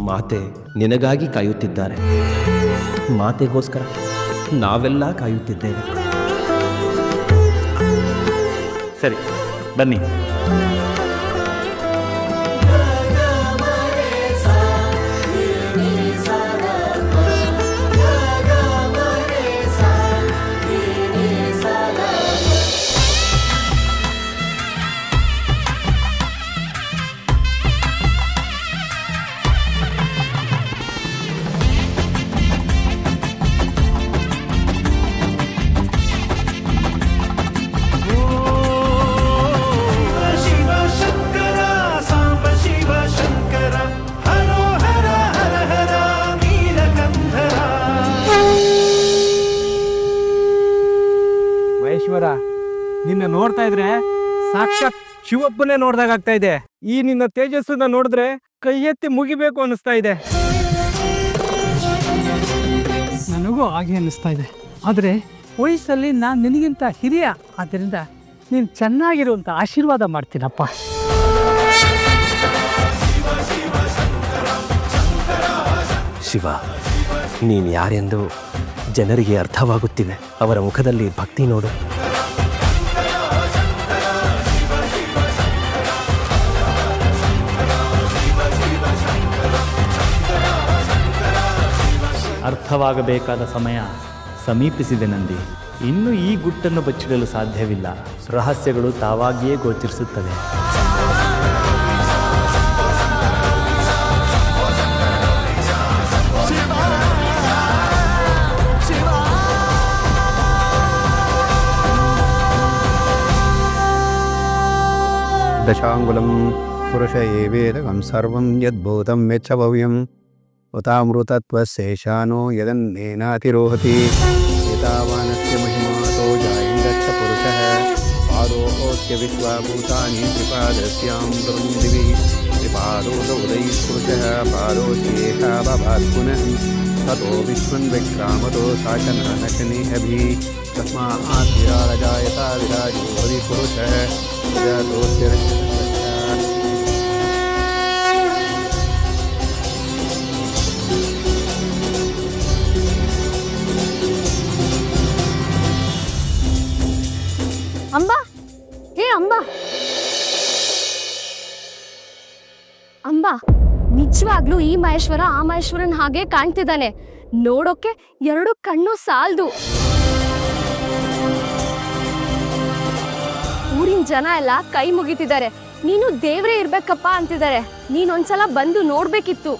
ಮಾತೆ ನಿನಗಾಗಿ ಕಾಯುತ್ತಿದ್ದಾರೆ. ಮಾತೆಗೋಸ್ಕರ ನಾವೆಲ್ಲ ಕಾಯುತ್ತಿದ್ದೇವೆ. ಸರಿ, ಬನ್ನಿ. ಮಹೇಶ್ವರ, ನಿನ್ನ ನೋಡ್ತಾ ಇದ್ರೆ ಸಾಕ್ಷಾತ್ ಶಿವಪ್ಪನೇ ನೋಡ್ದಾಗ ಆಗ್ತಾ ಇದೆ. ಈ ನಿನ್ನ ತೇಜಸ್ಸನ್ನ ನೋಡಿದ್ರೆ ಕೈ ಎತ್ತಿ ಮುಗಿಬೇಕು ಅನಿಸ್ತಾ ಇದೆ. ನನಗೂ ಹಾಗೆ ಅನ್ನಿಸ್ತಾ ಇದೆ. ಆದರೆ ವಯಸ್ಸಲ್ಲಿ ನಾನು ನಿನಗಿಂತ ಹಿರಿಯ, ಆದ್ದರಿಂದ ನೀನು ಚೆನ್ನಾಗಿರುವಂಥ ಆಶೀರ್ವಾದ ಮಾಡ್ತೀನಪ್ಪ. ಶಿವ, ನೀನು ಯಾರೆಂದು ಜನರಿಗೆ ಅರ್ಥವಾಗುತ್ತಿವೆ. ಅವರ ಮುಖದಲ್ಲಿ ಭಕ್ತಿ ನೋಡು. ಅರ್ಥವಾಗಬೇಕಾದ ಸಮಯ ಸಮೀಪಿಸಿದೆ ನಂದಿ. ಇನ್ನು ಈ ಗುಟ್ಟನ್ನು ಬಚ್ಚಿಡಲು ಸಾಧ್ಯವಿಲ್ಲ. ರಹಸ್ಯಗಳು ತಾವಾಗಿಯೇ ಗೋಚರಿಸುತ್ತವೆ. ದಶಾಂಗುಲಂ ಪುರುಷ ಏವೇದಕಂ ಸರ್ವಂ ಯದ್ಭೂತಂ ಮೆಚ್ಚ ಭವ್ಯಂ ಉತಾಮೃತತ್ವಶೇಷಾನೋ ಯದನ್ನೇನಾತಿರೋಹತಿ ಏತಾವಾನಸ್ಯ ಮಹಿಮಾತೋ ಜಾಯಿಂದಶ್ಚ ಪುರುಷಃ ಪಾದೋಸ್ಯ ವಿಶ್ವಭೂತಾನಿ ತ್ರಿಪಾದಸ್ಯಾಂ ದಿವಿ ತ್ರಿಪಾದೋದ ಉದಯಃ ಪುರುಷಃ ಪಾದೋಸ್ಯೇಷ ಬಭಾತ್ ಪುನಃ ತತೋ ವಿಶ್ವಂ ವಿಕ್ರಾಮತೋ ಸಾಶನನಶನಿ ಅಭಿ ತಸ್ಮಾತ್ ವಿರಾಜಾಯತ ವಿರಾಜೋ ಹರಿ ಪುರುಷಃ ಯದೋಸ್ಯ ಅಂಬಾ, ಹೇ ಅಂಬಾ, ಅಂಬಾ, ನಿಜವಾಗ್ಲೂ ಈ ಮಹೇಶ್ವರ ಆ ಮಹೇಶ್ವರನ್ ಹಾಗೆ ಕಾಣ್ತಿದ್ದಾನೆ. ನೋಡೋಕೆ ಎರಡು ಕಣ್ಣು ಸಾಲ್ದು. ಊರಿನ ಜನ ಎಲ್ಲ ಕೈ ಮುಗಿತಿದ್ದಾರೆ. ನೀನು ದೇವ್ರೇ ಇರ್ಬೇಕಪ್ಪ ಅಂತಿದ್ದಾರೆ. ನೀನೊಂದ್ಸಲ ಬಂದು ನೋಡ್ಬೇಕಿತ್ತು.